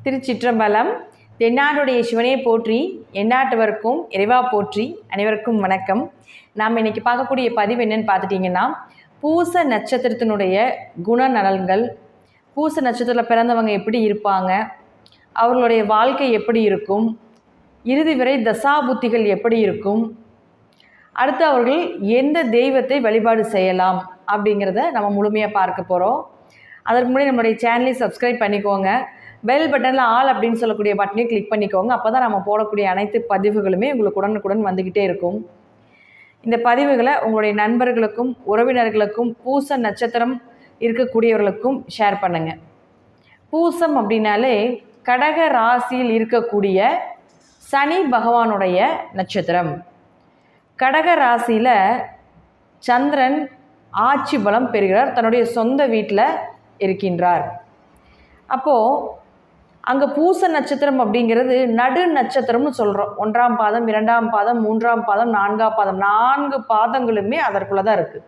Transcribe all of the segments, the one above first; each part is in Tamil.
திருச்சிற்றம்பலம். தென்னாடுடைய சிவனே போற்றி, எந்நாட்டவருக்கும் இறைவா போற்றி. அனைவருக்கும் வணக்கம். நாம் இன்றைக்கி பார்க்கக்கூடிய பதிவு என்னென்னு பார்த்துட்டிங்கன்னா, பூச நட்சத்திரத்தினுடைய குணநலன்கள், பூச நட்சத்திரத்தில் பிறந்தவங்க எப்படி இருப்பாங்க, அவர்களுடைய வாழ்க்கை எப்படி இருக்கும், இறுதி வரை தசாபுத்திகள் எப்படி இருக்கும், அடுத்து அவர்கள் எந்த தெய்வத்தை வழிபாடு செய்யலாம் அப்படிங்கிறத நம்ம முழுமையாக பார்க்க போகிறோம். அதற்கு முன்னாடி நம்மளுடைய சேனலை சப்ஸ்கிரைப் பண்ணிக்கோங்க. பெல் பட்டனில் ஆல் அப்படின்னு சொல்லக்கூடிய பட்டனையும் கிளிக் பண்ணிக்கோங்க. அப்போ தான் நம்ம போடக்கூடிய அனைத்து பதிவுகளுமே உங்களுக்கு உடனுக்குடன் வந்துக்கிட்டே இருக்கும். இந்த பதிவுகளை உங்களுடைய நண்பர்களுக்கும் உறவினர்களுக்கும் பூச நட்சத்திரம் இருக்கக்கூடியவர்களுக்கும் ஷேர் பண்ணுங்கள். பூசம் அப்படின்னாலே கடக ராசியில் இருக்கக்கூடிய சனி பகவானுடைய நட்சத்திரம். கடக ராசியில் சந்திரன் ஆட்சி பலம் பெறுகிறார், தன்னுடைய சொந்த வீட்டில் இருக்கின்றார். அப்போது அங்கே பூச நட்சத்திரம் அப்படிங்கிறது நடு நட்சத்திரம்னு சொல்கிறோம். 1ஆம் பாதம், 2ஆம் பாதம், 3ஆம் பாதம், 4ஆம் பாதம், 4 பாதங்களுமே அதற்குள்ளே தான் இருக்குது.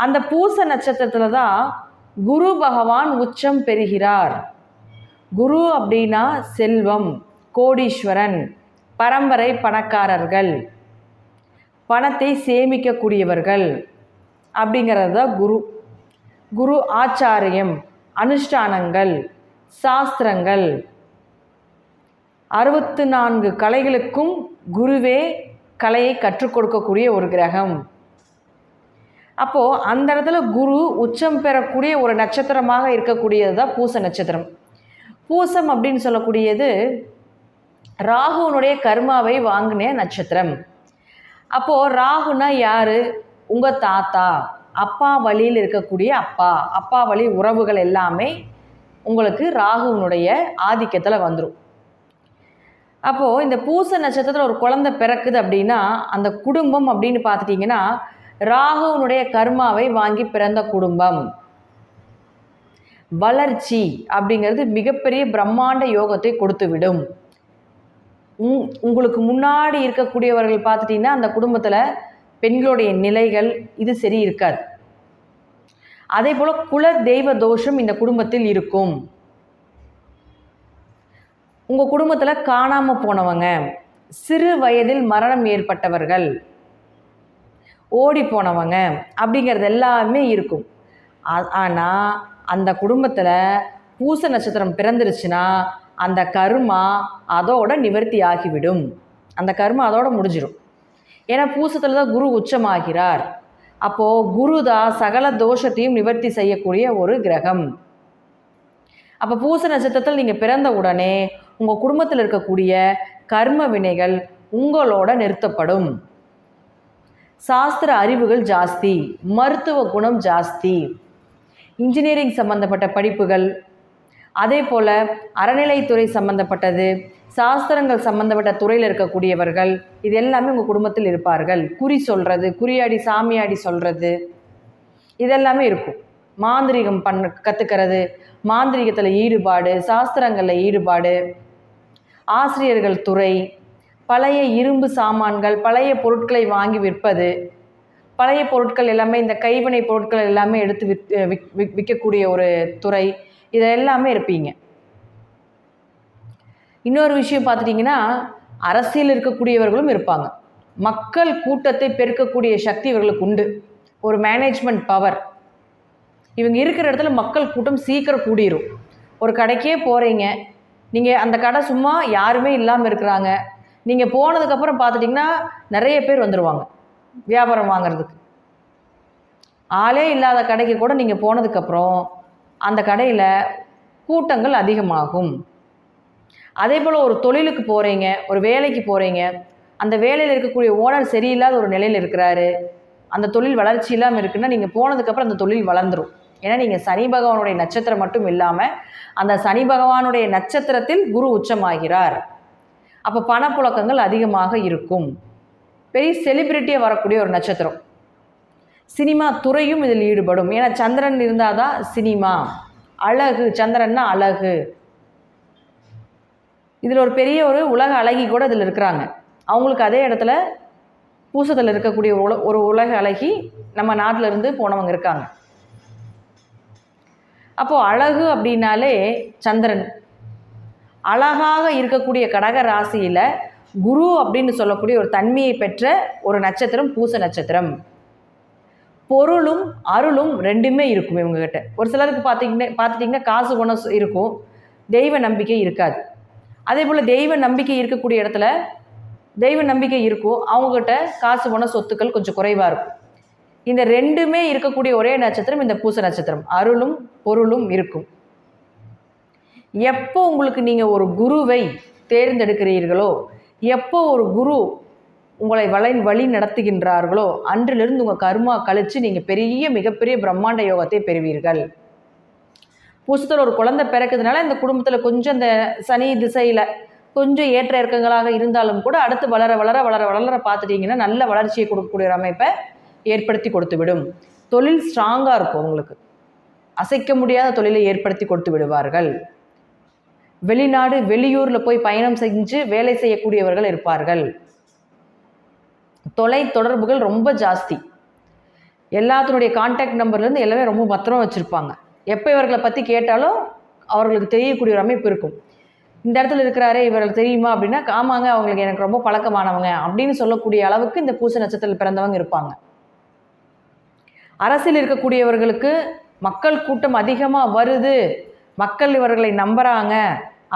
அந்த பூச நட்சத்திரத்தில் தான் குரு பகவான் உச்சம் பெறுகிறார். குரு அப்படின்னா செல்வம், கோடீஸ்வரன், பரம்பரை பணக்காரர்கள், பணத்தை சேமிக்கக்கூடியவர்கள் அப்படிங்கிறது தான் குரு. குரு ஆச்சாரியம், அனுஷ்டானங்கள், சாஸ்திரங்கள், 64 கலைகளுக்கும் குருவே கலையை கற்றுக் கொடுக்கக்கூடிய ஒரு கிரகம். அப்போது அந்த இடத்துல குரு உச்சம் பெறக்கூடிய ஒரு நட்சத்திரமாக இருக்கக்கூடியது தான் பூச நட்சத்திரம். பூசம் அப்படின்னு சொல்லக்கூடியது ராகுனுடைய கர்மாவை வாங்கின நட்சத்திரம். அப்போது ராகுனா யார்? உங்கள் தாத்தா, அப்பா வழியில் இருக்கக்கூடிய அப்பா வழி உறவுகள் எல்லாமே உங்களுக்கு ராகுனுடைய ஆதிக்கத்தில் வந்துடும். அப்போது இந்த பூச நட்சத்திரத்தில் ஒரு குழந்தை பிறக்குது அப்படின்னா அந்த குடும்பம் அப்படின்னு பார்த்துட்டிங்கன்னா ராகுனுடைய கர்மாவை வாங்கி பிறந்த குடும்பம். வளர்ச்சி அப்படிங்கிறது மிகப்பெரிய பிரம்மாண்ட யோகத்தை கொடுத்துவிடும். உங்களுக்கு முன்னாடி இருக்கக்கூடியவர்கள் பார்த்துட்டிங்கன்னா அந்த குடும்பத்தில் பெண்களுடைய நிலைகள் இது சரி இருக்காது. அதே போல் குல தெய்வ தோஷம் இந்த குடும்பத்தில் இருக்கும். உங்கள் குடும்பத்தில் காணாமல் போனவங்க, சிறு வயதில் மரணம் ஏற்பட்டவர்கள், ஓடி போனவங்க அப்படிங்கிறது எல்லாமே இருக்கும். ஆனால் அந்த குடும்பத்தில் பூச நட்சத்திரம் பிறந்துருச்சுன்னா அந்த கர்மா அதோட நிவர்த்தி ஆகிவிடும். அந்த கர்மா அதோட முடிஞ்சிடும். ஏன்னா பூசத்தில் தான் குரு உச்சமாகிறார். அப்போது குருதான் சகல தோஷத்தையும் நிவர்த்தி செய்யக்கூடிய ஒரு கிரகம். அப்போ பூச நட்சத்திரத்தில் நீங்கள் பிறந்த உடனே உங்கள் குடும்பத்தில் இருக்கக்கூடிய கர்ம வினைகள் உங்களோட நிறுத்தப்படும். சாஸ்திர அறிவுகள் ஜாஸ்தி, மருத்துவ குணம் ஜாஸ்தி, இன்ஜினியரிங் சம்பந்தப்பட்ட படிப்புகள், அதே போல் அறநிலைத்துறை சம்பந்தப்பட்டது, சாஸ்திரங்கள் சம்பந்தப்பட்ட துறையில் இருக்கக்கூடியவர்கள் இது எல்லாமே உங்கள் குடும்பத்தில் இருப்பார்கள். குறி சொல்கிறது, குறியாடி சாமியாடி சொல்கிறது இதெல்லாமே இருக்கும். மாந்திரிகம் கற்றுக்கிறது, மாந்திரிகத்தில் ஈடுபாடு, சாஸ்திரங்களில் ஈடுபாடு, ஆசிரியர்கள் துறை, பழைய இரும்பு சாமான்கள், பழைய பொருட்களை வாங்கி விற்பது, பழைய பொருட்கள் எல்லாமே இந்த கைவினை பொருட்கள் எல்லாமே எடுத்து விற்கக்கூடிய ஒரு துறை, இதெல்லாமே இருப்பீங்க. இன்னொரு விஷயம் பார்த்துட்டிங்கன்னா அரசியல் இருக்கக்கூடியவர்களும் இருப்பாங்க. மக்கள் கூட்டத்தை பெருக்கக்கூடிய சக்தி இவர்களுக்கு உண்டு. ஒரு மேனேஜ்மெண்ட் பவர். இவங்க இருக்கிற இடத்துல மக்கள் கூட்டம் சீக்கிரம் கூடிரும். ஒரு கடைக்கே போகிறீங்க, நீங்கள் அந்த கடை சும்மா யாருமே இல்லாமல் இருக்கிறாங்க, நீங்கள் போனதுக்கப்புறம் பார்த்துட்டிங்கன்னா நிறைய பேர் வந்துடுவாங்க வியாபாரம் வாங்கிறதுக்கு. ஆளே இல்லாத கடைக்கு கூட நீங்கள் போனதுக்கப்புறம் அந்த கடையில் கூட்டங்கள் அதிகமாகும். அதே போல் ஒரு தொழிலுக்கு போகிறீங்க, ஒரு வேலைக்கு போகிறீங்க, அந்த வேலையில் இருக்கக்கூடிய ஓனர் சரியில்லாத ஒரு நிலையில் இருக்கிறாரு, அந்த தொழில் வளர்ச்சி இல்லாமல் இருக்குன்னா நீங்கள் போனதுக்கப்புறம் அந்த தொழில் வளர்ந்துடும். ஏன்னா நீங்கள் சனி பகவானுடைய நட்சத்திரம் மட்டும் இல்லாமல் அந்த சனி பகவானுடைய நட்சத்திரத்தில் குரு உச்சமாகிறார். அப்போ பணப்புழக்கங்கள் அதிகமாக இருக்கும். பெரிய செலிபிரிட்டியாக வரக்கூடிய ஒரு நட்சத்திரம். சினிமா துறையும் இதில் ஈடுபடும். ஏன்னா சந்திரன் இருந்தால் தான் சினிமா. அழகு, சந்திரன்னா அழகு. இதில் ஒரு பெரிய ஒரு உலக அழகி கூட இதில் இருக்கிறாங்க. அவங்களுக்கு அதே இடத்துல பூசத்தில் இருக்கக்கூடிய ஒரு உலக அழகி நம்ம நாட்டில் இருந்து போனவங்க இருக்காங்க. அப்போது அழகு அப்படின்னாலே சந்திரன். அழகாக இருக்கக்கூடிய கடக ராசியில் குரு அப்படின்னு சொல்லக்கூடிய ஒரு தன்மையை பெற்ற ஒரு நட்சத்திரம் பூச நட்சத்திரம். பொருளும் அருளும் ரெண்டுமே இருக்கும் இவங்ககிட்ட. ஒரு சிலருக்கு பார்த்துட்டிங்கன்னா காசு குணம் இருக்கும், தெய்வ நம்பிக்கை இருக்காது. அதே போல் தெய்வ நம்பிக்கை இருக்கக்கூடிய இடத்துல தெய்வ நம்பிக்கை இருக்கும், அவங்கக்கிட்ட காசு குணம் சொத்துக்கள் கொஞ்சம் குறைவாக இருக்கும். இந்த ரெண்டுமே இருக்கக்கூடிய ஒரே நட்சத்திரம் இந்த பூச நட்சத்திரம். அருளும் பொருளும் இருக்கும். எப்போ உங்களுக்கு நீங்கள் ஒரு குருவை தேர்ந்தெடுக்கிறீர்களோ, எப்போ ஒரு குரு உங்களை வழி நடத்துகின்றார்களோ, அன்றிலிருந்து உங்கள் கர்மா கழித்து நீங்கள் மிகப்பெரிய பிரம்மாண்ட யோகத்தை பெறுவீர்கள். பூசத்தில் ஒரு குழந்தை பிறக்குதுனால இந்த குடும்பத்தில் கொஞ்சம் இந்த சனி திசையில் கொஞ்சம் ஏற்ற இறக்கங்களாக இருந்தாலும் கூட அடுத்து வளர வளர வளர வளர பார்த்துட்டிங்கன்னா நல்ல வளர்ச்சியை கொடுக்கக்கூடிய அமைப்பை ஏற்படுத்தி கொடுத்து விடும். தொழில் ஸ்ட்ராங்காக இருக்கும், உங்களுக்கு அசைக்க முடியாத தொழிலை ஏற்படுத்தி கொடுத்து விடுவார்கள். வெளிநாடு வெளியூரில் போய் பயணம் செஞ்சு வேலை செய்யக்கூடியவர்கள் இருப்பார்கள். தொலை தொடர்புகள் ரொம்ப ஜாஸ்தி. எல்லாத்தினுடைய கான்டாக்ட் நம்பர்லேருந்து எல்லாமே ரொம்ப பத்திரம் வச்சுருப்பாங்க. எப்போ இவர்களை பற்றி கேட்டாலும் அவர்களுக்கு தெரியக்கூடிய ஒரு அமைப்பு இருக்கும். இந்த இடத்துல இருக்கிறாரே இவர்களுக்கு தெரியுமா அப்படின்னா, ஆமாங்க அவங்களுக்கு எனக்கு ரொம்ப பழக்கமானவங்க அப்படின்னு சொல்லக்கூடிய அளவுக்கு இந்த பூச நட்சத்திரத்தில் பிறந்தவங்க இருப்பாங்க. அரசியல் இருக்கக்கூடியவர்களுக்கு மக்கள் கூட்டம் அதிகமாக வருது, மக்கள் இவர்களை நம்புகிறாங்க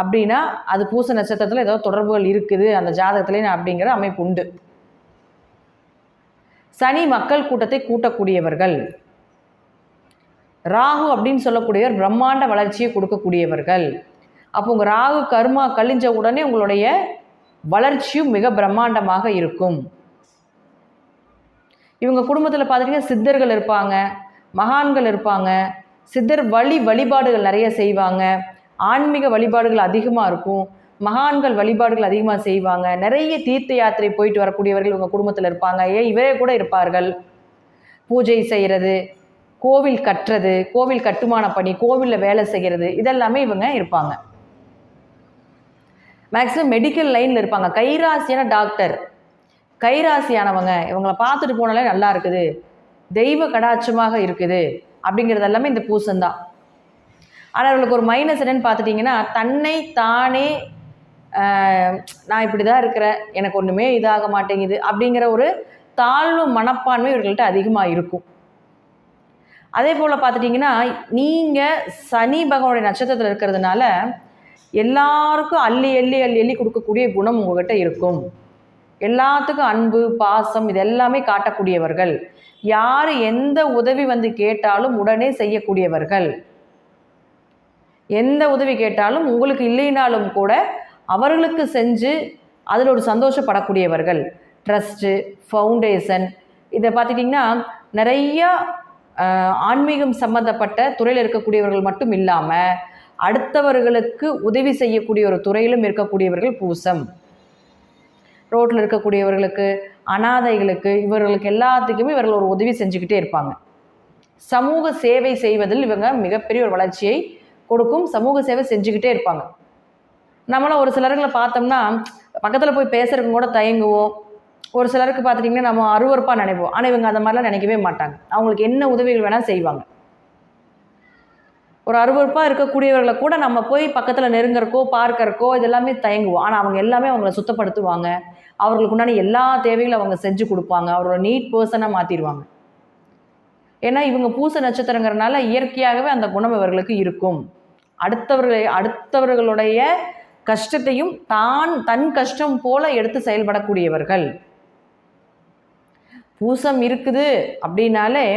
அப்படின்னா அது பூச நட்சத்திரத்தில் ஏதோ தொடர்புகள் இருக்குது அந்த ஜாதகத்துலேயே அப்படிங்கிற அமைப்பு உண்டு. சனி மக்கள் கூட்டத்தை கூட்டக்கூடியவர்கள். ராகு அப்படின்னு சொல்லக்கூடியவர் பிரம்மாண்ட வளர்ச்சியை கொடுக்கக்கூடியவர்கள். அப்போ உங்கள் ராகு கர்மா கழிஞ்ச உடனே உங்களுடைய வளர்ச்சியும் மிக பிரம்மாண்டமாக இருக்கும். இவங்க குடும்பத்தில் பார்த்துட்டிங்கன்னா சித்தர்கள் இருப்பாங்க, மகான்கள் இருப்பாங்க. சித்தர் வழிபாடுகள் நிறைய செய்வாங்க, ஆன்மீக வழிபாடுகள் அதிகமாக இருக்கும், மகான்கள் வழிபாடுகள் அதிகமாக செய்வாங்க. நிறைய தீர்த்த யாத்திரை போயிட்டு வரக்கூடியவர்கள் இவங்க குடும்பத்தில் இருப்பாங்க. இவரே கூட இருப்பார்கள். பூஜை செய்கிறது, கோவில் கட்டுறது, கோவில் கட்டுமான பணி, கோவிலில் வேலை செய்கிறது, இதெல்லாமே இவங்க இருப்பாங்க. மேக்ஸிமம் மெடிக்கல் லைனில் இருப்பாங்க. கைராசியான டாக்டர், கைராசியானவங்க, இவங்களை பார்த்துட்டு போனாலே நல்லா இருக்குது, தெய்வ கடாட்சமாக இருக்குது அப்படிங்கிறது எல்லாமே இந்த பூசந்தான். ஆனால் அவர்களுக்கு ஒரு மைனஸ் என்னன்னு பார்த்துட்டிங்கன்னா, தன்னை தானே நான் இப்படி தான் இருக்கிறேன், எனக்கு ஒன்றுமே இதாக மாட்டேங்குது அப்படிங்கிற ஒரு தாழ்வு மனப்பான்மை இவர்கள்ட்ட அதிகமாக இருக்கும். அதே போல் பார்த்துட்டிங்கன்னா, நீங்கள் சனி பகவானுடைய நட்சத்திரத்தில் இருக்கிறதுனால எல்லாருக்கும் அள்ளி அள்ளி அள்ளி அள்ளி கொடுக்கக்கூடிய குணம் உங்கள்கிட்ட இருக்கும். எல்லாத்துக்கும் அன்பு பாசம் இது எல்லாமே காட்டக்கூடியவர்கள். யார் எந்த உதவி வந்து கேட்டாலும் உடனே செய்யக்கூடியவர்கள். எந்த உதவி கேட்டாலும் உங்களுக்கு இல்லைனாலும் கூட அவர்களுக்கு செஞ்சு அதில் ஒரு சந்தோஷப்படக்கூடியவர்கள். ட்ரஸ்ட்டு, ஃபவுண்டேஷன், இதை பார்த்துட்டிங்கன்னா நிறையா ஆன்மீகம் சம்மந்தப்பட்ட துறையில் இருக்கக்கூடியவர்கள் மட்டும் இல்லாமல் அடுத்தவர்களுக்கு உதவி செய்யக்கூடிய ஒரு துறையிலும் இருக்கக்கூடியவர்கள் பூசம். ரோட்டில் இருக்கக்கூடியவர்களுக்கு, அனாதைகளுக்கு, இவர்களுக்கு எல்லாத்துக்குமே இவர்கள் ஒரு உதவி செஞ்சுக்கிட்டே இருப்பாங்க. சமூக சேவை செய்வதில் இவங்க மிகப்பெரிய ஒரு வளர்ச்சியை கொடுக்கும். சமூக சேவை செஞ்சுக்கிட்டே இருப்பாங்க. நம்மளாம் ஒரு சிலர்களை பார்த்தோம்னா பக்கத்தில் போய் பேசுறதுக்கு கூட தயங்குவோம். ஒரு சிலருக்கு பார்த்துட்டிங்கன்னா நம்ம அருவருப்பாக நினைப்போம். ஆனால் இவங்க அந்த மாதிரிலாம் நினைக்கவே மாட்டாங்க. அவங்களுக்கு என்ன உதவிகள் வேணால் செய்வாங்க. ஒரு அருவருப்பாக இருக்கக்கூடியவர்களை கூட நம்ம போய் பக்கத்தில் நெருங்கறக்கோ பார்க்கறக்கோ இதெல்லாமே தயங்குவோம். ஆனால் அவங்க எல்லாமே அவங்கள சுத்தப்படுத்துவாங்க. அவர்களுக்கு உண்டான எல்லா தேவைகளும் அவங்க செஞ்சு கொடுப்பாங்க. அவரோட நீட் பர்சனாக மாற்றிடுவாங்க. ஏன்னா இவங்க பூச நட்சத்திரங்கிறனால இயற்கையாகவே அந்த குணம் இவர்களுக்கு இருக்கும். அடுத்தவர்களுடைய கஷ்டத்தையும் தன் கஷ்டம் போல எடுத்து செயல்படக்கூடியவர்கள். பூசம் இருக்குது அப்படின்னாலே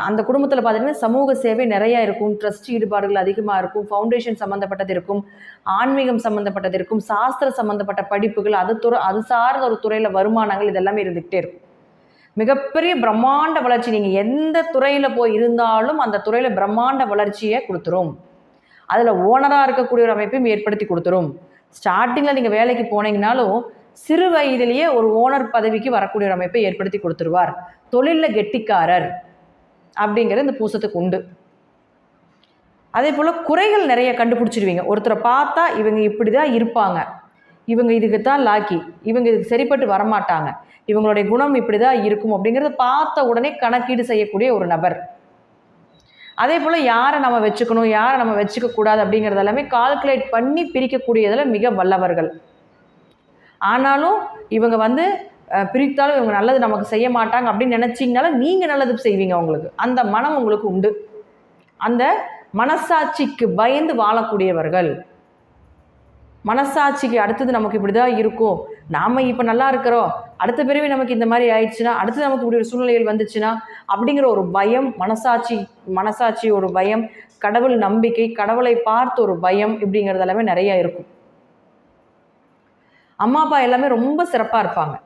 அந்த குடும்பத்தில் பார்த்திங்கன்னா சமூக சேவை நிறையா இருக்கும், ட்ரஸ்ட் ஈடுபாடுகள் அதிகமாக இருக்கும், ஃபவுண்டேஷன் சம்மந்தப்பட்டது இருக்கும், ஆன்மீகம் சம்மந்தப்பட்டது இருக்கும், சாஸ்திர சம்மந்தப்பட்ட படிப்புகள், அது சார்ந்த ஒரு துறையில் வருமானங்கள் இதெல்லாமே இருந்துக்கிட்டே இருக்கும். மிகப்பெரிய பிரம்மாண்ட வளர்ச்சி. நீங்கள் எந்த துறையில் போய் இருந்தாலும் அந்த துறையில் பிரம்மாண்ட வளர்ச்சியை கொடுத்துரும். அதில் ஓனராக இருக்கக்கூடிய ஒரு அமைப்பையும் ஏற்படுத்தி கொடுத்துரும். ஸ்டார்டிங்கில் நீங்கள் வேலைக்கு போனீங்கனாலும் சிறு வயதிலேயே ஒரு ஓனர் பதவிக்கு வரக்கூடிய ஒரு அமைப்பை ஏற்படுத்தி கொடுத்துருவார். தொழிலில் கெட்டிக்காரர் அப்படிங்கிற இந்த பூசத்துக்கு உண்டு. அதே போல் குறைகள் நிறைய கண்டுபிடிச்சிடுவீங்க. ஒருத்தரை பார்த்தா இவங்க இப்படி தான் இருப்பாங்க, இவங்க இதுக்கு தான் லாக்கி, இவங்க இதுக்கு சரிப்பட்டு வரமாட்டாங்க, இவங்களுடைய குணம் இப்படி தான் இருக்கும் அப்படிங்கிறத பார்த்த உடனே கணக்கீடு செய்யக்கூடிய ஒரு நபர். அதே போல் யாரை நம்ம வச்சுக்கணும், யாரை நம்ம வச்சுக்கக்கூடாது அப்படிங்கிறது எல்லாமே கால்குலேட் பண்ணி பிரிக்கக்கூடியதில் மிக வல்லவர்கள். ஆனாலும் இவங்க வந்து பிரித்தாலும் இவங்க நல்லது நமக்கு செய்ய மாட்டாங்க அப்படின்னு நினச்சிங்கனாலும் நீங்கள் நல்லது செய்வீங்க. அவங்களுக்கு அந்த மனம் உங்களுக்கு உண்டு. அந்த மனசாட்சிக்கு பயந்து வாழக்கூடியவர்கள். மனசாட்சிக்கு அடுத்தது நமக்கு இப்படி தான் இருக்கும், நாம் இப்போ நல்லா இருக்கிறோம், அடுத்த பிறவி நமக்கு இந்த மாதிரி ஆயிடுச்சுன்னா, அடுத்து நமக்கு இப்படி ஒரு சூழ்நிலைகள் வந்துச்சுன்னா அப்படிங்கிற ஒரு பயம், மனசாட்சி ஒரு பயம், கடவுள் நம்பிக்கை, கடவுளை பார்த்து ஒரு பயம் இப்படிங்கிறது எல்லாமே நிறையா இருக்கும். அம்மா அப்பா எல்லாமே ரொம்ப சிறப்பாக இருப்பாங்க.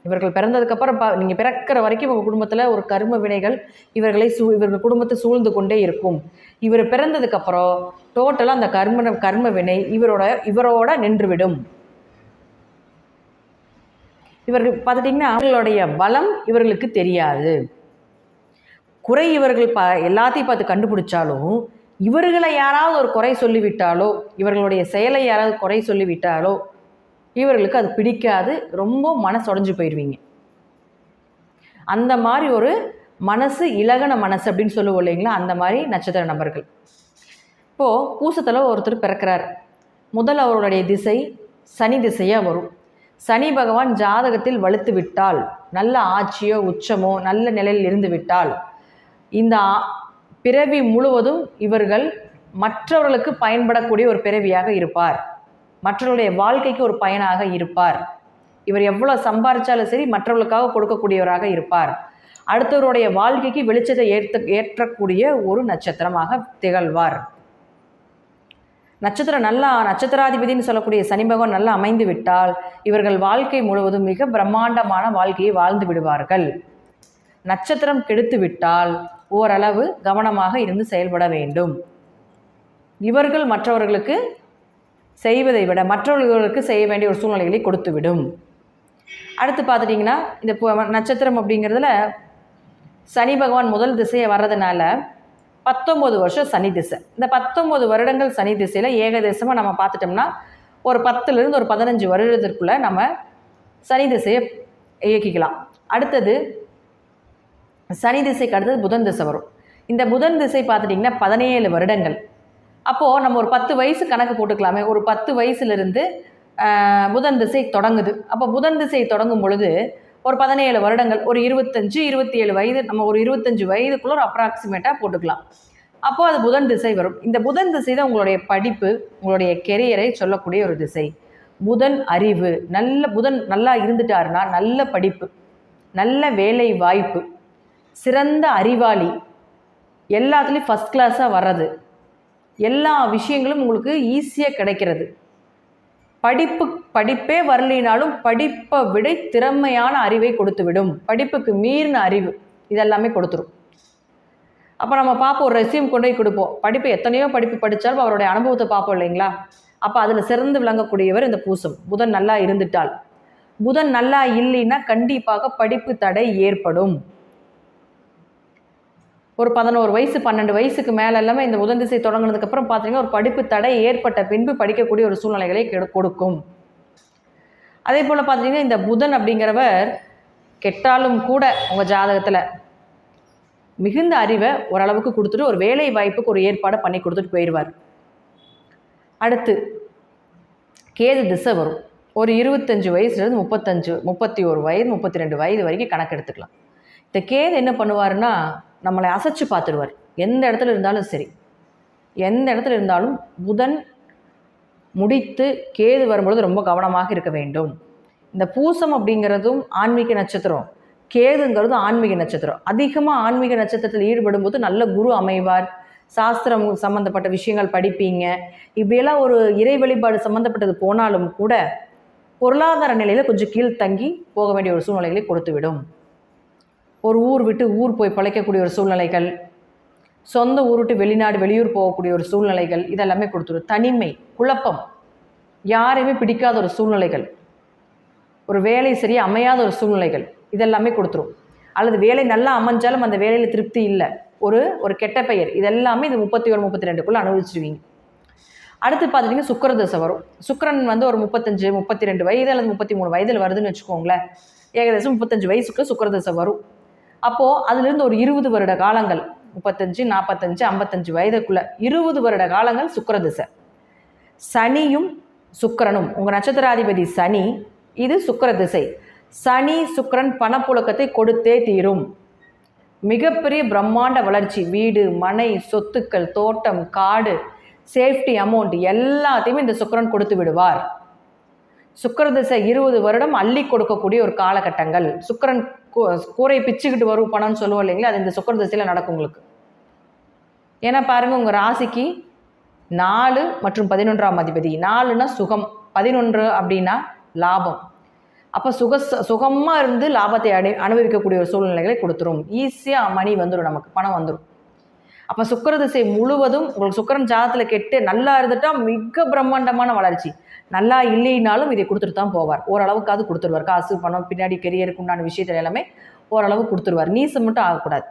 இவர்கள் பிறந்ததுக்கப்புறம் நீங்கள் பிறக்கிற வரைக்கும் உங்கள் குடும்பத்தில் ஒரு கர்ம வினைகள் இவர்கள் குடும்பத்தை சூழ்ந்து கொண்டே இருக்கும். இவர் பிறந்ததுக்கப்புறம் டோட்டலாக அந்த கர்ம வினை இவரோட நின்றுவிடும். இவர்கள் பார்த்துட்டிங்கன்னா அவர்களுடைய பலம் இவர்களுக்கு தெரியாது. குறை இவர்கள் எல்லாத்தையும் பார்த்து கண்டுபிடிச்சாலும் இவர்களை யாராவது ஒரு குறை சொல்லிவிட்டாலோ, இவர்களுடைய செயலை யாராவது குறை சொல்லிவிட்டாலோ இவர்களுக்கு அது பிடிக்காது. ரொம்ப மனசு உடைஞ்சு போயிடுவீங்க. அந்த மாதிரி ஒரு மனசு இலகன மனசு அப்படின்னு சொல்லுவோம் இல்லைங்களா, அந்த மாதிரி நட்சத்திர நபர்கள். இப்போது பூசத்தில் ஒருத்தர் பிறக்கிறார். முதல் அவருடைய திசை சனி திசையாக வரும். சனி பகவான் ஜாதகத்தில் வலுத்து விட்டால், நல்ல ஆட்சியோ உச்சமோ நல்ல நிலையில் இருந்து விட்டால், இந்த பிறவி முழுவதும் இவர்கள் மற்றவர்களுக்கு பயன்படக்கூடிய ஒரு பிறவியாக இருப்பார். மற்றவர்களுடைய வாழ்க்கைக்கு ஒரு பயனாக இருப்பார். இவர் எவ்வளோ சம்பாதிச்சாலும் சரி மற்றவர்களுக்காக கொடுக்கக்கூடியவராக இருப்பார். அடுத்தவருடைய வாழ்க்கைக்கு வெளிச்சத்தை ஏற்றக்கூடிய ஒரு நட்சத்திரமாக திகழ்வார். நட்சத்திராதிபதினு சொல்லக்கூடிய சனி பகவான் நல்லா அமைந்து விட்டால் இவர்கள் வாழ்க்கை முழுவதும் மிக பிரம்மாண்டமான வாழ்க்கையை வாழ்ந்து விடுவார்கள். நட்சத்திரம் கெடுத்து விட்டால் ஓரளவு கவனமாக இருந்து செயல்பட வேண்டும். இவர்கள் மற்றவர்களுக்கு செய்வதை விட மற்றவர்களுக்கு செய்ய வேண்டிய ஒரு சூழ்நிலைகளை கொடுத்துவிடும். அடுத்து பார்த்துட்டிங்கன்னா இந்த நட்சத்திரம் அப்படிங்கிறதுல சனி பகவான் முதல் திசையை வர்றதுனால 19 வருஷம் சனி திசை. இந்த 19 வருடங்கள் சனி திசையில் ஏகதேசமாக நம்ம பார்த்துட்டோம்னா ஒரு 10லேருந்து ஒரு 15 வருடத்திற்குள்ளே நம்ம சனி திசையை இயக்கிக்கலாம். அடுத்தது சனி திசைக்கு அடுத்தது புதன் திசை வரும். இந்த புதன் திசை பார்த்துட்டிங்கன்னா 17 வருடங்கள். அப்போது நம்ம ஒரு 10 வயசு கணக்கு போட்டுக்கலாமே. ஒரு 10 வயசுலேருந்து புதன் திசை தொடங்குது. அப்போ புதன் திசை தொடங்கும் பொழுது ஒரு 17 வருடங்கள், ஒரு 25-27 வயது, நம்ம ஒரு 25 வயதுக்குள்ள ஒரு அப்ராக்சிமேட்டாக போட்டுக்கலாம். அப்போது அது புதன் திசை வரும். இந்த புதன் திசை தான் உங்களுடைய படிப்பு, உங்களுடைய கெரியரை சொல்லக்கூடிய ஒரு திசை. புதன் அறிவு, புதன் நல்லா இருந்துட்டாருன்னா நல்ல படிப்பு, நல்ல வேலை வாய்ப்பு, சிறந்த அறிவாளி, எல்லாத்துலேயும் ஃபஸ்ட் கிளாஸாக வர்றது, எல்லா விஷயங்களும் உங்களுக்கு ஈஸியாக கிடைக்கிறது. படிப்பே வரலினாலும் படிப்பை விட திறமையான அறிவை கொடுத்துவிடும். படிப்புக்கு மீறின அறிவு இதெல்லாமே கொடுத்துரும். அப்போ நம்ம பார்ப்போம், ஒரு ரெஸ்யூம் கொண்டு போய் கொடுப்போம். எத்தனையோ படிப்பு படித்தாலும் அவருடைய அனுபவத்தை பார்ப்போம் இல்லைங்களா. அப்போ அதில் சிறந்து விளங்கக்கூடியவர் இந்த பூசம். புதன் நல்லா இருந்துட்டால். புதன் நல்லா இல்லைன்னா கண்டிப்பாக படிப்பு தடை ஏற்படும். ஒரு 11 வயசு 12 வயசுக்கு மேலே எல்லாமே இந்த புதன் திசை தொடங்கினதுக்கப்புறம் பார்த்தீங்கன்னா ஒரு படிப்பு தடை ஏற்பட்ட பின்பு படிக்கக்கூடிய ஒரு சூழ்நிலைகளை கொடுக்கும். அதே போல் பார்த்தீங்கன்னா இந்த புதன் அப்படிங்கிறவர் கெட்டாலும் கூட உங்கள் ஜாதகத்தில் மிகுந்த அறிவை ஓரளவுக்கு கொடுத்துட்டு ஒரு வேலை வாய்ப்புக்கு ஒரு ஏற்பாடை பண்ணி கொடுத்துட்டு போயிடுவார். அடுத்து கேது திசை வரும். ஒரு 25 வயசுலேருந்து 31 வயது 32 வயது வரைக்கும் கணக்கு எடுத்துக்கலாம். இந்த கேது என்ன பண்ணுவாருன்னா நம்மளை அசைச்சு பார்த்துடுவார். எந்த இடத்துல இருந்தாலும் சரி, எந்த இடத்துல இருந்தாலும் புதன் முடித்து கேது வரும்பொழுது ரொம்ப கவனமாக இருக்க வேண்டும். இந்த பூசம் அப்படிங்கிறதும் ஆன்மீக நட்சத்திரம், கேதுங்கிறது ஆன்மீக நட்சத்திரம். அதிகமாக ஆன்மீக நட்சத்திரத்தில் ஈடுபடும் போது நல்ல குரு அமைவார். சாஸ்திரம் சம்மந்தப்பட்ட விஷயங்கள் படிப்பீங்க. இப்படியெல்லாம் ஒரு இறை வழிபாடு சம்மந்தப்பட்டது போனாலும் கூட பொருளாதார நிலையில் கொஞ்சம் கீழ் தங்கி போக வேண்டிய ஒரு சூழ்நிலைகளை கொடுத்துவிடும். ஒரு ஊர் விட்டு ஊர் போய் பிழைக்கக்கூடிய ஒரு சூழ்நிலைகள், சொந்த ஊர் விட்டு வெளியூர் போகக்கூடிய ஒரு சூழ்நிலைகள் இதெல்லாமே கொடுத்துடும். தனிமை, குழப்பம், யாரையுமே பிடிக்காத ஒரு சூழ்நிலைகள், ஒரு வேலை சரியாக அமையாத ஒரு சூழ்நிலைகள் இதெல்லாமே கொடுத்துரும். அல்லது வேலை நல்லா அமைஞ்சாலும் அந்த வேலையில் திருப்தி இல்லை, ஒரு கெட்ட பெயர், இதெல்லாமே இது 31-32க்குள்ளே அனுபவிச்சிருவீங்க. அடுத்து பார்த்துட்டிங்கன்னா சுக்கிர தசை வரும். சுக்கிரன் வந்து ஒரு 35-32 வயது அல்லது 33 வயதில் வருதுன்னு வச்சுக்கோங்களேன். ஏகദേശம் 35 வயசுக்குள்ளே சுக்கிர தசை வரும். அப்போது அதுலேருந்து ஒரு 20 வருட காலங்கள் 35, 45, 55 வயதுக்குள்ள 20 வருட காலங்கள் சுக்கிர திசை. சனியும் சுக்கிரனும், உங்கள் நட்சத்திராதிபதி சனி, இது சுக்கிர திசை. சனி சுக்கிரன் பணப்புழக்கத்தை கொடுத்தே தீரும். மிகப்பெரிய பிரம்மாண்ட வளர்ச்சி, வீடு, மனை, சொத்துக்கள், தோட்டம், காடு, சேஃப்டி அமௌண்ட் எல்லாத்தையுமே இந்த சுக்கிரன் கொடுத்து விடுவார். சுக்கிர திசை 20 வருடம் அள்ளி கொடுக்கக்கூடிய ஒரு காலகட்டங்கள். சுக்கிரன் கூரை பிச்சுக்கிட்டு வரும் பணம்னு சொல்லுவோம் இல்லைங்களா, அது இந்த சுக்கிர திசையில் நடக்கும் உங்களுக்கு. ஏன்னா பாருங்கள், உங்கள் ராசிக்கு 4 மற்றும் 11ஆம் அதிபதி. 4னா சுகம், 11 அப்படின்னா லாபம். அப்போ சுகமாக இருந்து லாபத்தை அனுபவிக்கக்கூடிய ஒரு சூழ்நிலைகளை கொடுத்துரும். ஈஸியாக மணி வந்துடும், நமக்கு பணம் வந்துடும். அப்போ சுக்கிர திசை முழுவதும் உங்களுக்கு சுக்கிரன் ஜாதகத்தில் கெட்டு நல்லா இருந்துட்டால் மிக பிரம்மாண்டமான வளர்ச்சி. நல்லா இல்லைனாலும் இதை கொடுத்துட்டு தான் போவார். ஓரளவுக்காவது கொடுத்துருவார். காசு, பணம், பின்னாடி கெரியருக்கு உண்டான விஷயத்தில் எல்லாமே ஓரளவு கொடுத்துருவார். நீசம் மட்டும் ஆகக்கூடாது.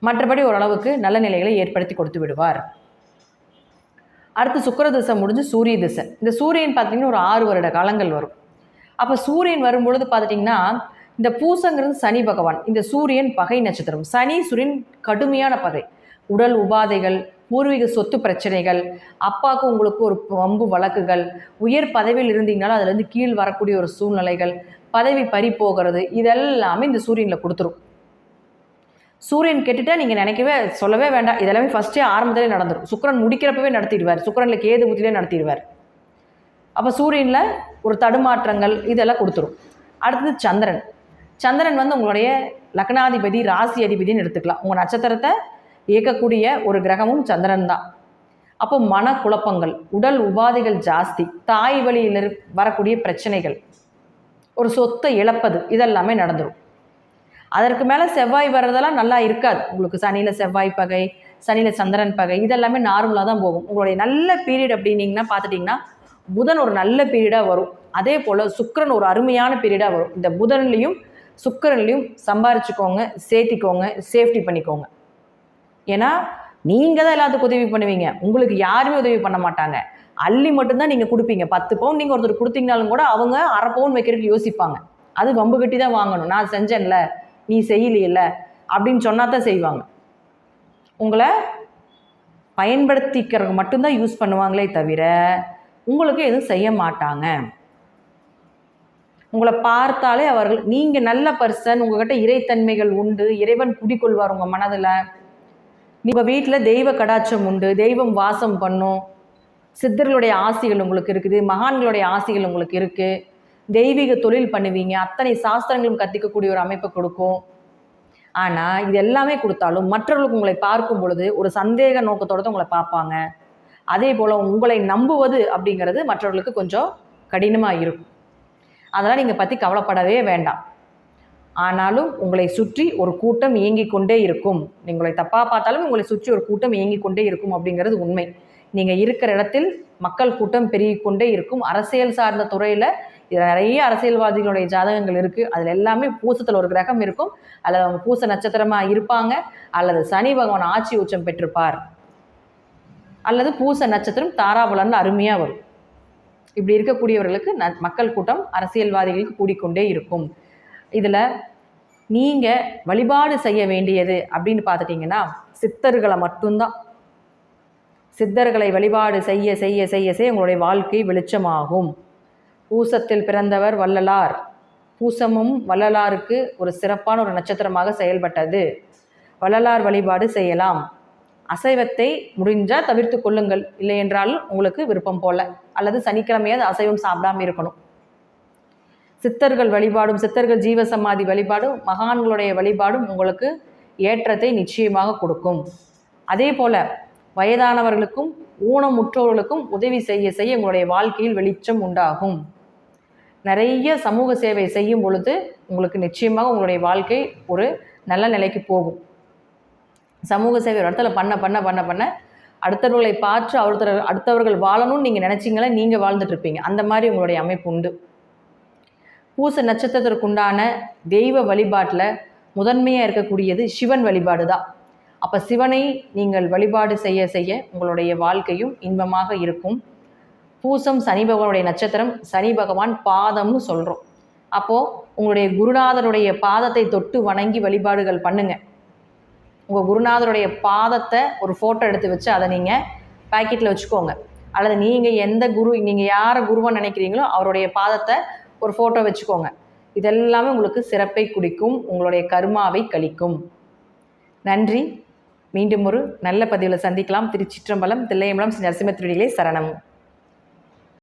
மற்றபடி ஓரளவுக்கு நல்ல நிலைகளை ஏற்படுத்தி கொடுத்து விடுவார். அடுத்து சுக்கிர திசை முடிஞ்சு சூரிய திசை. இந்த சூரியன் பார்த்திங்கன்னா ஒரு 6 வருட காலங்கள் வரும். அப்போ சூரியன் வரும்பொழுது பார்த்துட்டிங்கன்னா, இந்த பூசங்கிறது சனி பகவான். இந்த சூரியன் பகை நட்சத்திரம். சனி சூரியன் கடுமையான பகை. உடல் உபாதைகள், பூர்வீக சொத்து பிரச்சனைகள், அப்பாவுக்கு உங்களுக்கு ஒரு வம்பு வழக்குகள், உயர் பதவியில் இருந்தீங்கனாலும் அதுலேருந்து கீழ் வரக்கூடிய ஒரு சூழ்நிலைகள், பதவி பறி போகிறது, இதெல்லாமே இந்த சூரியனில் கொடுத்துரும். சூரியன் கெட்டுட்டா நீங்கள் சொல்லவே வேண்டாம். இதெல்லாமே ஃபஸ்ட்டே ஆரம்பத்திலே நடந்துடும். சுக்கிரன் முடிக்கிறப்பவே நடத்திடுவார். சுக்கிரனில் கேது புத்திலே நடத்திடுவார். அப்போ சூரியனில் ஒரு தடுமாற்றங்கள் இதெல்லாம் கொடுத்துரும். அடுத்தது சந்திரன். சந்திரன் உங்களுடைய லக்னாதிபதி, ராசி அதிபதினு எடுத்துக்கலாம். உங்கள் நட்சத்திரத்தை இயக்கக்கூடிய ஒரு கிரகமும் சந்திரன் தான். அப்போ மனக்குழப்பங்கள், உடல் உபாதைகள் ஜாஸ்தி, தாய் வழியில் வரக்கூடிய பிரச்சனைகள், ஒரு சொத்தை இழப்பது, இதெல்லாமே நடந்துடும். அதற்கு மேலே செவ்வாய் வர்றதெல்லாம் நல்லா இருக்காது. உங்களுக்கு சனியில் செவ்வாய் பகை, சனியில் சந்திரன் பகை, இதெல்லாமே நார்மலாக தான் போகும். உங்களுடைய நல்ல பீரியட் அப்படின்னீங்கன்னா பார்த்துட்டிங்கன்னா புதன் ஒரு நல்ல பீரியடாக வரும். அதே போல் சுக்கிரன் ஒரு அருமையான பீரியடாக வரும். இந்த புதன்லேயும் சுக்கிரன்லேயும் சம்பாரிச்சுக்கோங்க, சேர்த்திக்கோங்க, சேஃப்டி பண்ணிக்கோங்க. ஏன்னா நீங்கள் தான் எல்லாத்துக்கும் உதவி பண்ணுவீங்க. உங்களுக்கு யாருமே உதவி பண்ண மாட்டாங்க. அள்ளி மட்டும்தான் நீங்கள் கொடுப்பீங்க. 10 பவுன் நீங்கள் ஒருத்தர் கொடுத்தீங்கனாலும் கூட அவங்க அரை பவுன் வைக்கிறதுக்கு யோசிப்பாங்க. அது வம்பு கட்டி தான் வாங்கணும். நான் செஞ்சேன்ல, நீ செய்யலையில்ல அப்படின்னு சொன்னா தான் செய்வாங்க. உங்களை பயன்படுத்திக்கிறதுக்கு மட்டும்தான் யூஸ் பண்ணுவாங்களே தவிர உங்களுக்கு எதுவும் செய்ய மாட்டாங்க. உங்களை பார்த்தாலே அவர்கள் நீங்கள் நல்ல பர்சன், உங்கள்கிட்ட இறைத்தன்மைகள் உண்டு, இறைவன் குடிக்கொள்வார் உங்கள் மனதில், உங்கள் வீட்டில் தெய்வ கடாட்சம் உண்டு, தெய்வம் வாசம் பண்ணும், சித்தர்களுடைய ஆசிகள் உங்களுக்கு இருக்குது, மகான்களுடைய ஆசிகள் உங்களுக்கு இருக்குது, தெய்வீக தொழில் பண்ணுவீங்க, அத்தனை சாஸ்திரங்களும் கற்றுக்கக்கூடிய ஒரு அமைப்பை கொடுக்கும். ஆனால் இது எல்லாமே கொடுத்தாலும் மற்றவர்களுக்கு உங்களை பார்க்கும் பொழுது ஒரு சந்தேக நோக்கத்தோடு தான் உங்களை பார்ப்பாங்க. அதே போல் உங்களை நம்புவது அப்படிங்கிறது மற்றவர்களுக்கு கொஞ்சம் கடினமாக இருக்கும். அதெல்லாம் நீங்கள் பற்றி கவலைப்படவே வேண்டாம். ஆனாலும் உங்களை சுற்றி ஒரு கூட்டம் இயங்கிக் கொண்டே இருக்கும். உங்களை தப்பாக பார்த்தாலும் உங்களை சுற்றி ஒரு கூட்டம் இயங்கிக் கொண்டே இருக்கும் அப்படிங்கிறது உண்மை. நீங்கள் இருக்கிற இடத்தில் மக்கள் கூட்டம் பெருகிக்கொண்டே இருக்கும். அரசியல் சார்ந்த துறையில் நிறைய அரசியல்வாதிகளுடைய ஜாதகங்கள் இருக்குது. அதில் எல்லாமே பூசத்தில் ஒரு கிரகம் இருக்கும், அல்லது அவங்க பூச நட்சத்திரமாக இருப்பாங்க, அல்லது சனி பகவான் ஆட்சி உச்சம் பெற்றிருப்பார், அல்லது பூச நட்சத்திரம் தாராபலன்னு அருமையாக வரும். இப்படி இருக்கக்கூடியவர்களுக்கு மக்கள் கூட்டம் அரசியல்வாதிகளுக்கு கூடிக்கொண்டே இருக்கும். இதில் நீங்கள் வழிபாடு செய்ய வேண்டியது அப்படின்னு பார்த்துட்டிங்கன்னா சித்தர்களை மட்டும்தான். சித்தர்களை வழிபாடு செய்ய செய்ய செய்ய செய்ய உங்களுடைய வாழ்க்கை வெளிச்சமாகும். பூசத்தில் பிறந்தவர் வள்ளலார். பூசமும் வள்ளலாருக்கு ஒரு சிறப்பான ஒரு நட்சத்திரமாக செயல்பட்டது. வள்ளலார் வழிபாடு செய்யலாம். அசைவத்தை முடிஞ்சால் தவிர்த்து கொள்ளுங்கள், இல்லை என்றால் உங்களுக்கு விருப்பம் போல, அல்லது சனிக்கிழமையாவது அசைவம் சாப்பிடாமல் இருக்கணும். சித்தர்கள் வழிபாடும், சித்தர்கள் ஜீவசமாதி வழிபாடும், மகான்களுடைய வழிபாடும் உங்களுக்கு ஏற்றத்தை நிச்சயமாக கொடுக்கும். அதே போல் வயதானவர்களுக்கும் ஊனமுற்றோர்களுக்கும் உதவி செய்ய செய்ய உங்களுடைய வாழ்க்கையில் வெளிச்சம் உண்டாகும். நிறைய சமூக சேவை செய்யும் பொழுது உங்களுக்கு நிச்சயமாக உங்களுடைய வாழ்க்கை ஒரு நல்ல நிலைக்கு போகும். சமூக சேவை ஒரு இடத்துல பண்ண பண்ண பண்ண பண்ண அடுத்தவர்களை பார்த்து அடுத்தவர்கள் வாழணும்னு நீங்கள் நினச்சிங்களே, நீங்கள் வாழ்ந்துட்டுருப்பீங்க. அந்த மாதிரி உங்களுடைய அமைப்பு உண்டு. பூச நட்சத்திரத்திற்குண்டான தெய்வ வழிபாட்டில் முதன்மையாக இருக்கக்கூடியது சிவன் வழிபாடு தான். அப்போ சிவனை நீங்கள் வழிபாடு செய்ய செய்ய உங்களுடைய வாழ்க்கையும் இன்பமாக இருக்கும். பூசம் சனி பகவானுடைய நட்சத்திரம், சனி பகவான் பாதம்னு சொல்கிறோம். அப்போது உங்களுடைய குருநாதருடைய பாதத்தை தொட்டு வணங்கி வழிபாடுகள் பண்ணுங்க. உங்கள் குருநாதருடைய பாதத்தை ஒரு ஃபோட்டோ எடுத்து வச்சு அதை நீங்கள் பாக்கெட்டில் வச்சுக்கோங்க. அல்லது நீங்கள் எந்த நீங்கள் யாரை குருவை நினைக்கிறீங்களோ அவருடைய பாதத்தை ஒரு ஃபோட்டோ வச்சுக்கோங்க. இதெல்லாமே உங்களுக்கு சிறப்பை குடிக்கும், உங்களுடைய கர்மாவை கழிக்கும். நன்றி. மீண்டும் ஒரு நல்ல பதிவில் சந்திக்கலாம். திருச்சிற்றம்பலம், தில்லையம்பலம், ஸ்ரீ நரசிம்ம திருவடிகளே சரணம்.